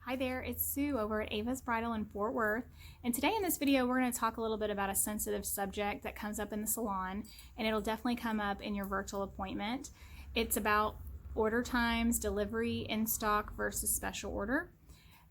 Hi there, it's Sue over at Ava's Bridal in Fort Worth, and today in this video we're going to talk a little bit about a sensitive subject that comes up in the salon, and it'll definitely come up in your virtual appointment. It's about order times, delivery, in stock versus special order.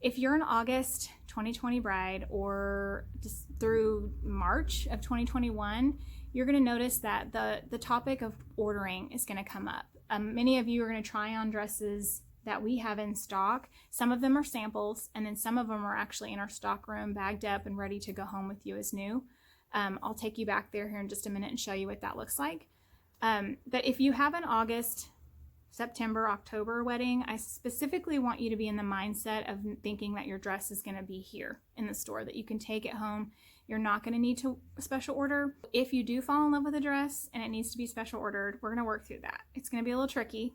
If you're an August 2020 bride or just through March of 2021, you're going to notice that the topic of ordering is going to come up. Many of you are going to try on dresses that we have in stock. Some of them are samples, and then some of them are actually in our stock room, bagged up and ready to go home with you as new. I'll take you back there here in just a minute and show you what that looks like. But if you have an August, September, October wedding, I specifically want you to be in the mindset of thinking that your dress is going to be here in the store, that you can take it home. You're not going to need to special order. If you do fall in love with a dress and it needs to be special ordered, we're going to work through that. It's going to be a little tricky.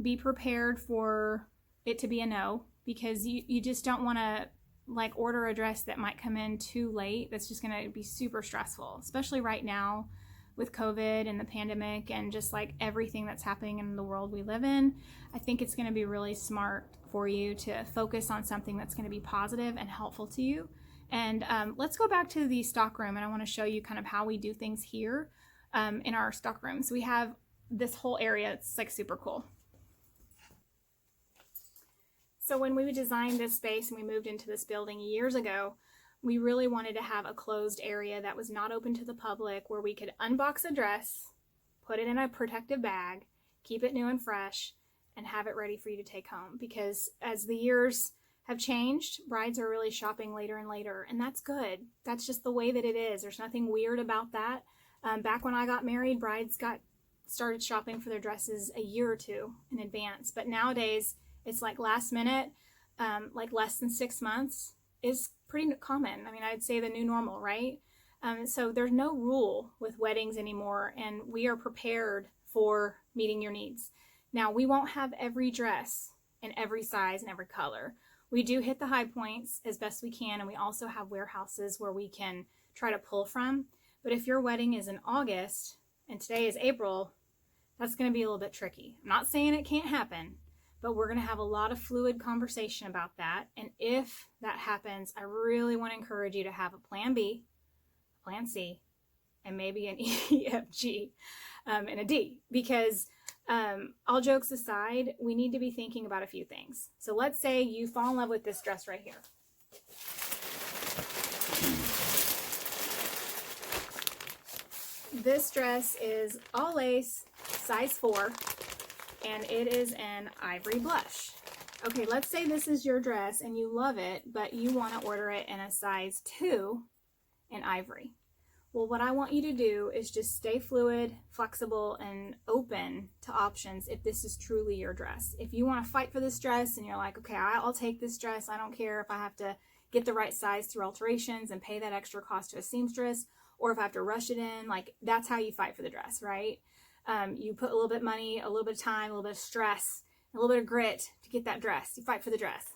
Be prepared for it to be a no, because you just don't want to like order a dress that might come in too late. That's just going to be super stressful, especially right now with COVID and the pandemic and just like everything that's happening in the world we live in. I think it's going to be really smart for you to focus on something that's going to be positive and helpful to you. And let's go back to the stock room, and I want to show you kind of how we do things here in our stock room. So we have this whole area. It's like super cool. So when we designed this space and we moved into this building years ago, we really wanted to have a closed area that was not open to the public, where we could unbox a dress, put it in a protective bag, keep it new and fresh, and have it ready for you to take home. Because as the years have changed, brides are really shopping later and later, and that's good. That's just the way that it is. There's nothing weird about that. Back when I got married, brides started shopping for their dresses a year or two in advance, but nowadays it's like last minute, like less than 6 months is pretty common. I mean, I'd say the new normal, right? So there's no rule with weddings anymore, and we are prepared for meeting your needs. Now, we won't have every dress in every size and every color. We do hit the high points as best we can, and we also have warehouses where we can try to pull from. But if your wedding is in August and today is April, that's going to be a little bit tricky. I'm not saying it can't happen, but we're going to have a lot of fluid conversation about that. And if that happens, I really want to encourage you to have a plan B, plan C, and maybe an E, F, G, and a D. Because all jokes aside, we need to be thinking about a few things. So let's say you fall in love with this dress right here. This dress is all lace, size 4, and it is an ivory blush. Okay, let's say this is your dress and you love it, but you want to order it in a size 2 in ivory. Well, what I want you to do is just stay fluid, flexible, and open to options if this is truly your dress. If you want to fight for this dress and you're like, okay, I'll take this dress, I don't care if I have to get the right size through alterations and pay that extra cost to a seamstress, or if I have to rush it in, like that's how you fight for the dress, right? You put a little bit of money, a little bit of time, a little bit of stress, a little bit of grit to get that dress. You fight for the dress.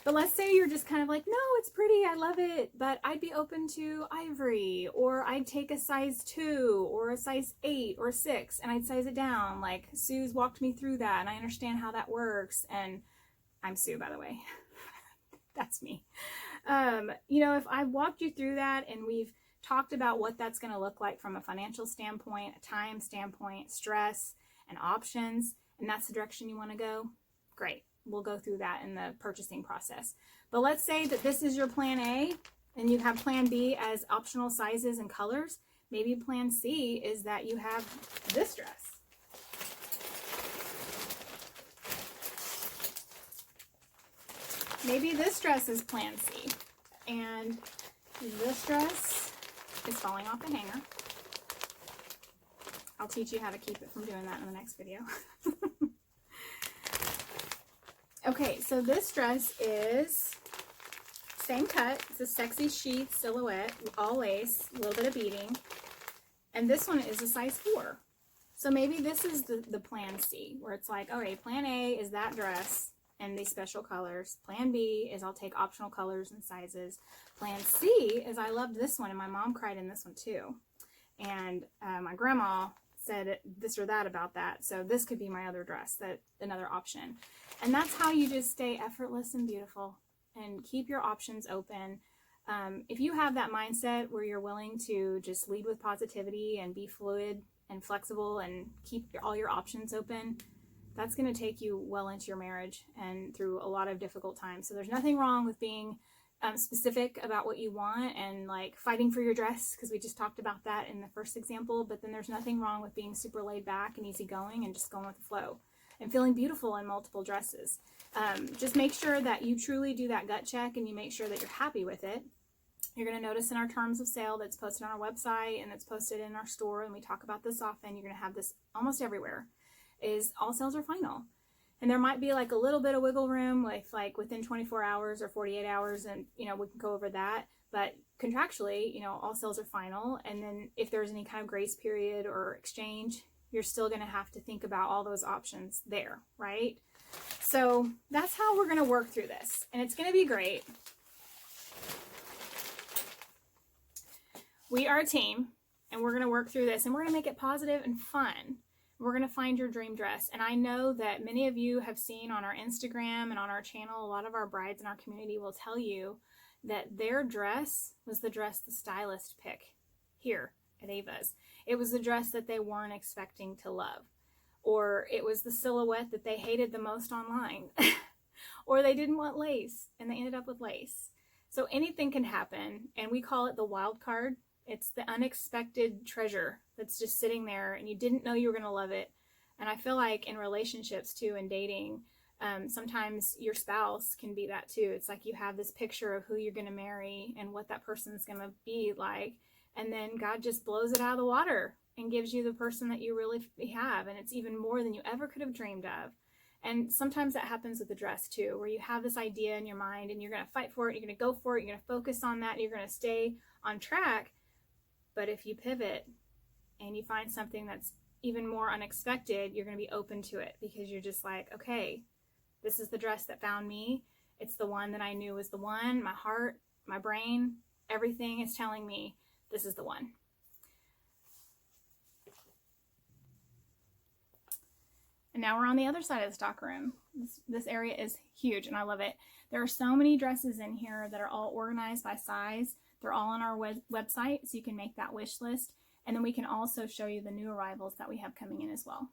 But let's say you're just kind of like, no, it's pretty, I love it, but I'd be open to ivory, or I'd take a size 2 or a size 8 or 6 and I'd size it down. Like Sue's walked me through that and I understand how that works. And I'm Sue, by the way. That's me. You know, if I walked you through that and we've talked about what that's going to look like from a financial standpoint, a time standpoint, stress, and options, and that's the direction you want to go, great. We'll go through that in the purchasing process. But let's say that this is your plan A and you have plan B as optional sizes and colors. Maybe plan C is that you have this dress. Maybe this dress is plan C, and this dress is falling off the hanger. I'll teach you how to keep it from doing that in the next video. Okay, so this dress is same cut. It's a sexy sheath silhouette, all lace, a little bit of beading. And this one is a size 4. So maybe this is the plan C, where it's like, okay, plan A is that dress and these special colors. Plan B is I'll take optional colors and sizes. Plan C is I loved this one, and my mom cried in this one too. And my grandma said this or that about that, so this could be my other dress, another option. And that's how you just stay effortless and beautiful and keep your options open. If you have that mindset where you're willing to just lead with positivity and be fluid and flexible and keep all your options open, that's going to take you well into your marriage and through a lot of difficult times. So there's nothing wrong with being specific about what you want and like fighting for your dress, because we just talked about that in the first example. But then there's nothing wrong with being super laid back and easygoing and just going with the flow and feeling beautiful in multiple dresses. Just make sure that you truly do that gut check and you make sure that you're happy with it. You're going to notice in our terms of sale that's posted on our website and that's posted in our store, and we talk about this often, you're going to have this almost everywhere, is all sales are final. And there might be like a little bit of wiggle room with like within 24 hours or 48 hours, and we can go over that. But contractually, all sales are final. And then if there's any kind of grace period or exchange, you're still going to have to think about all those options there, right? So that's how we're going to work through this. And it's going to be great. We are a team, and we're going to work through this, and we're going to make it positive and fun. We're going to find your dream dress. And I know that many of you have seen on our Instagram and on our channel, a lot of our brides in our community will tell you that their dress was the dress the stylist picked here at Ava's. It was the dress that they weren't expecting to love. Or it was the silhouette that they hated the most online. Or they didn't want lace, and they ended up with lace. So anything can happen, and we call it the wild card. It's the unexpected treasure that's just sitting there and you didn't know you were going to love it. And I feel like in relationships too and dating, sometimes your spouse can be that too. It's like you have this picture of who you're going to marry and what that person's going to be like. And then God just blows it out of the water and gives you the person that you really have. And it's even more than you ever could have dreamed of. And sometimes that happens with the dress too, where you have this idea in your mind and you're going to fight for it. You're going to go for it. You're going to focus on that. And you're going to stay on track. But if you pivot and you find something that's even more unexpected, you're going to be open to it, because you're just like, okay, this is the dress that found me. It's the one that I knew was the one. My heart, my brain, everything is telling me this is the one. And now we're on the other side of the stock room. This area is huge and I love it. There are so many dresses in here that are all organized by size. They're all on our website, so you can make that wish list. And then we can also show you the new arrivals that we have coming in as well.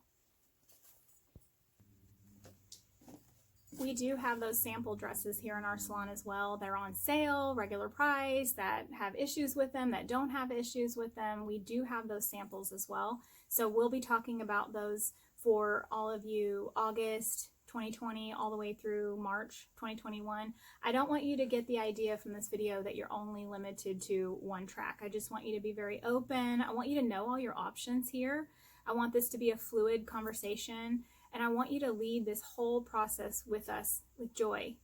We do have those sample dresses here in our salon as well. They're on sale, regular price, that have issues with them, that don't have issues with them. We do have those samples as well. So we'll be talking about those for all of you August 2020 all the way through March 2021. I don't want you to get the idea from this video that you're only limited to one track. I just want you to be very open. I want you to know all your options here. I want this to be a fluid conversation, and I want you to lead this whole process with us with joy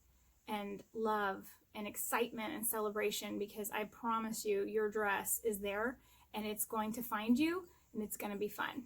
and love and excitement and celebration, because I promise you your dress is there and it's going to find you and it's going to be fun.